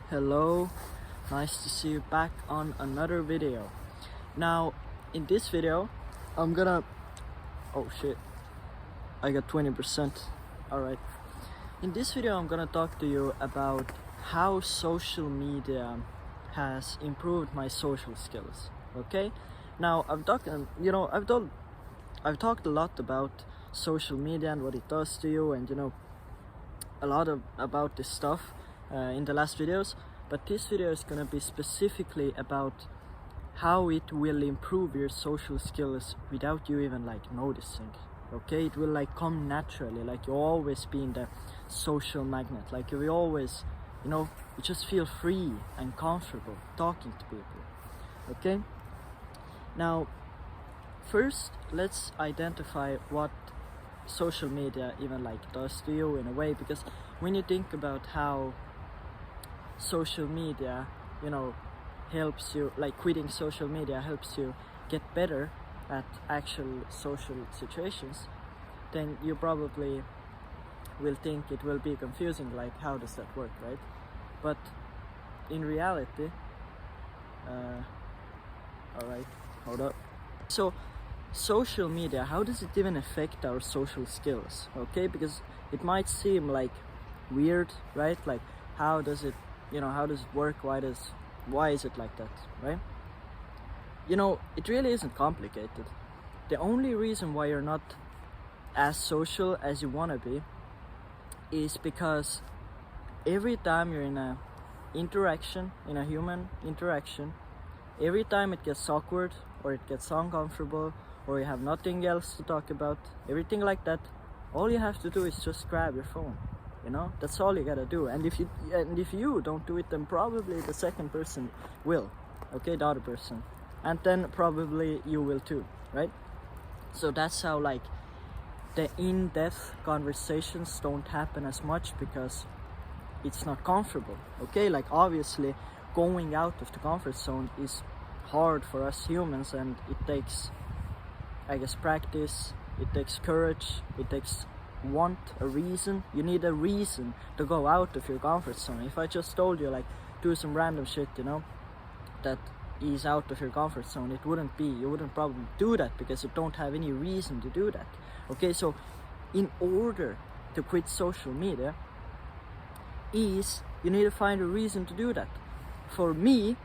Hello, nice to see you back on another video. Now, in this video, I'm gonna. Oh shit, I got 20%. Alright. In this video, I'm gonna talk to you about how social media has improved my social skills. Okay? Now, I've talked a lot about social media and what it does to you, and a lot about this stuff in the last videos, but this video is gonna be specifically about how it will improve your social skills without you even noticing. Okay, it will come naturally, you always be in the social magnet, you will always, you just feel free and comfortable talking to people. Okay, now first let's identify what social media even does to you in a way, because when you think about how social media helps you, quitting social media helps you get better at actual social situations, then you probably will think it will be confusing, how does that work, right? But in reality, all right, hold up. So social media, how does it even affect our social skills? Okay, because it might seem weird, right? How does it work? Why is it like that, right? It really isn't complicated. The only reason why you're not as social as you want to be is because every time you're in a human interaction, every time it gets awkward or it gets uncomfortable or you have nothing else to talk about, everything like that, all you have to do is just grab your phone. That's all you gotta do. And if you don't do it, then probably the second person will, okay, the other person, and then probably you will too, right? So that's how the in-depth conversations don't happen as much, because it's not comfortable. Okay, obviously going out of the comfort zone is hard for us humans, and it takes, I guess, practice, it takes courage, it takes a reason. You need a reason to go out of your comfort zone. If I just told you do some random shit that is out of your comfort zone, you wouldn't probably do that, because you don't have any reason to do that. Okay, so in order to quit social media, you need to find a reason to do that. For me,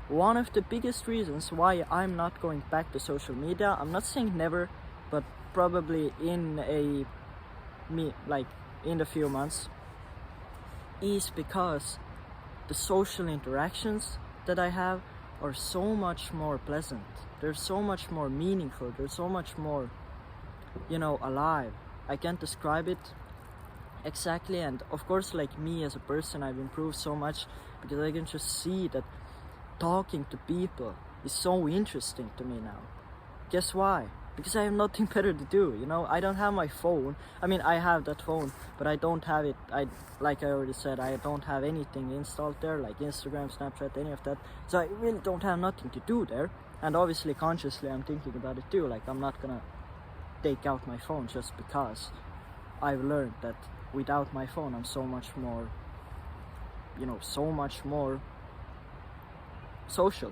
one of the biggest reasons why I'm not going back to social media, I'm not saying never, but probably in a few months, is because the social interactions that I have are so much more pleasant. They're so much more meaningful. They're so much more, alive. I can't describe it exactly. And of course, me as a person, I've improved so much because I can just see that talking to people is so interesting to me now. Guess why? Because I have nothing better to do. I don't have my phone. I mean, I have that phone, but I don't have it. Like I already said, I don't have anything installed there, like Instagram, Snapchat, any of that. So I really don't have nothing to do there. And obviously, consciously, I'm thinking about it too. I'm not gonna take out my phone just because. I've learned that without my phone, I'm so much more, social.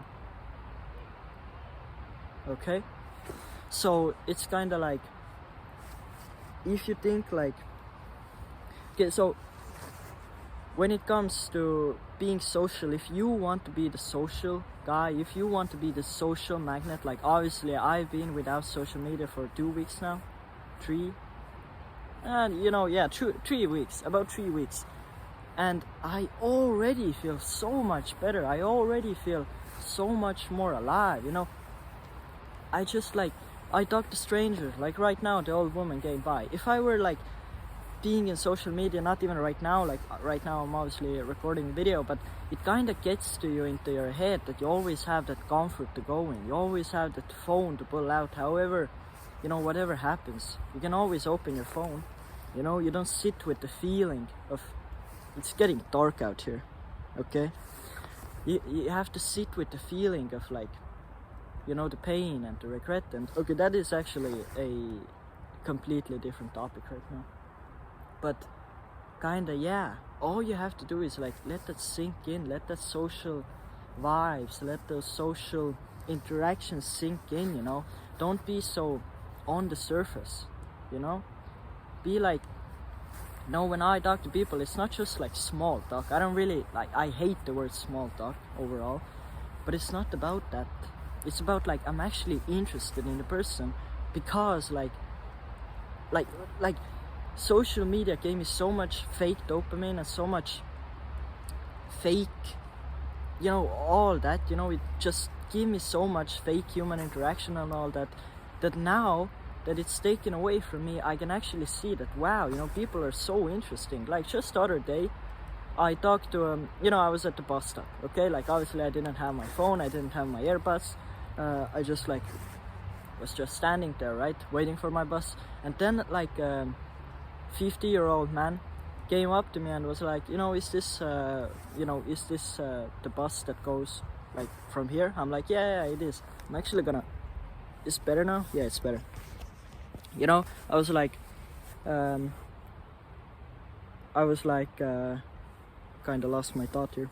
Okay? So it's kind of if you think okay, so when it comes to being social, if you want to be the social guy, if you want to be the social magnet, obviously I've been without social media for 2 weeks now, 3, and 3 weeks, about 3 weeks, and I already feel so much better. I already feel so much more alive. I just I talk to strangers, right now the old woman came by. If I were being in social media, not even right now, right now I'm obviously recording video, but it kind of gets to you into your head that you always have that comfort to go in. You always have that phone to pull out. However, whatever happens, you can always open your phone. You don't sit with the feeling of, it's getting dark out here, okay? You have to sit with the feeling of the pain and the regret. And okay, that is actually a completely different topic right now. But kinda, yeah, all you have to do is like let that sink in, let that social vibes, let those social interactions sink in, you know. Don't be so on the surface, you know. Be like, no, when I talk to people, it's not just like small talk. I don't really like, I hate the word small talk overall, but it's not about that. It's about like I'm actually interested in the person, because like social media gave me so much fake dopamine and so much fake, you know, all that, you know, it just gave me so much fake human interaction and all that, that now that it's taken away from me, I can actually see that, wow, you know, people are so interesting. Like just the other day, I talked to, you know, I was at the bus stop, okay? Like obviously I didn't have my phone, I didn't have my earbuds, I just like was just standing there, right, waiting for my bus. And then like 50-year-old man came up to me and was like, you know, is this the bus that goes like from here? I'm like, yeah, it is. I'm actually gonna, it's better now? Yeah, it's better. You know, I was like kind of lost my thought here.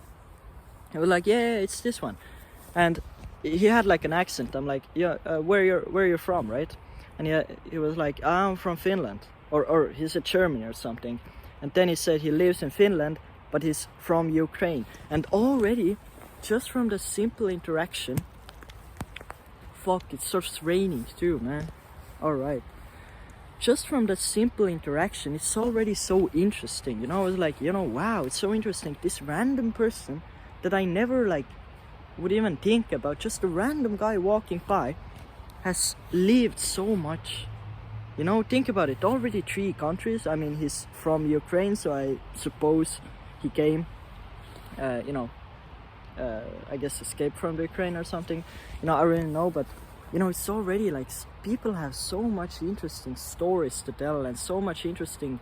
I was like, yeah, it's this one. And he had like an accent. I'm like, yeah, where you're from, right? And he was like, I'm from Finland, or he said Germany or something. And then he said he lives in Finland, but he's from Ukraine. And already, just from the simple interaction, fuck, it starts raining too, man. All right. Just from that simple interaction, it's already so interesting, you know. I was like, you know, wow, it's so interesting. This random person that I never like would even think about, just a random guy walking by, has lived so much. You know, think about it, already 3 countries. I mean, he's from Ukraine, so I suppose he came, I guess escaped from the Ukraine or something. You know, I really know, but you know, it's already like people have so much interesting stories to tell and so much interesting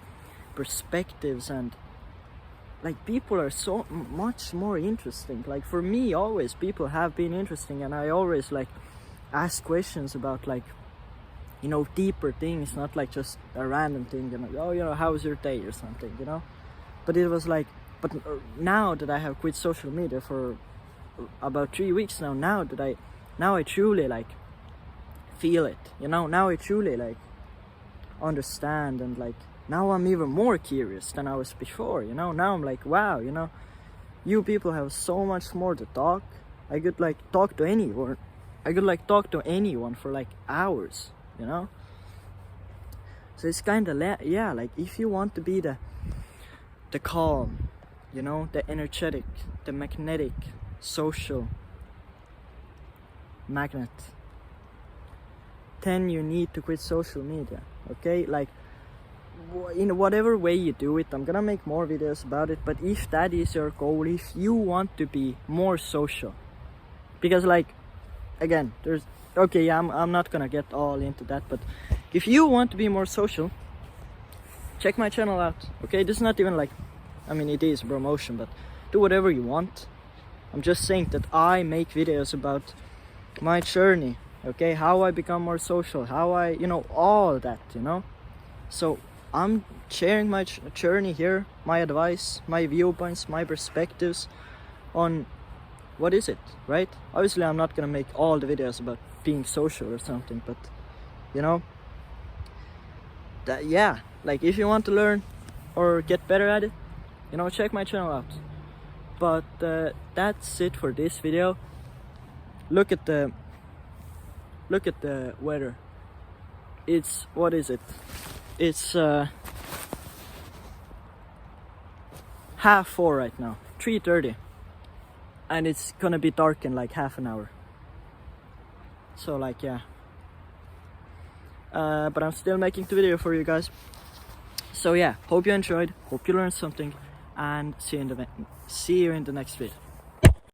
perspectives, and like people are so much more interesting. Like for me, always people have been interesting, and I always like ask questions about like, you know, deeper things, not like just a random thing, you know, oh, you know, how was your day or something, you know. But it was like, but now that I have quit social media for about 3 weeks now I truly like feel it, you know. Now I truly like understand, and like now I'm even more curious than I was before, you know. Now I'm like, wow, you know, you people have so much more to talk. I could like talk to anyone. I could like talk to anyone for like hours, you know. So it's kind of yeah, like if you want to be the calm, you know, the energetic, the magnetic, social magnet, then you need to quit social media, okay? Like in whatever way you do it, I'm gonna make more videos about it, but if that is your goal, if you want to be more social, because like, again, there's, okay, yeah, I'm not gonna get all into that, but if you want to be more social, check my channel out, okay? This is not even like, I mean, it is a promotion, but do whatever you want. I'm just saying that I make videos about my journey, okay? How I become more social, how I, you know, all that, you know? So I'm sharing my journey here, my advice, my viewpoints, my perspectives on what is it, right? Obviously I'm not gonna make all the videos about being social or something, but you know, that, yeah, like if you want to learn or get better at it, you know, check my channel out. But that's it for this video. Look at the weather. It's, what is it? It's 3:30 right now, 3:30, and it's gonna be dark in like half an hour. So like, yeah, but I'm still making the video for you guys. So yeah, hope you enjoyed, hope you learned something, and see you in the next video.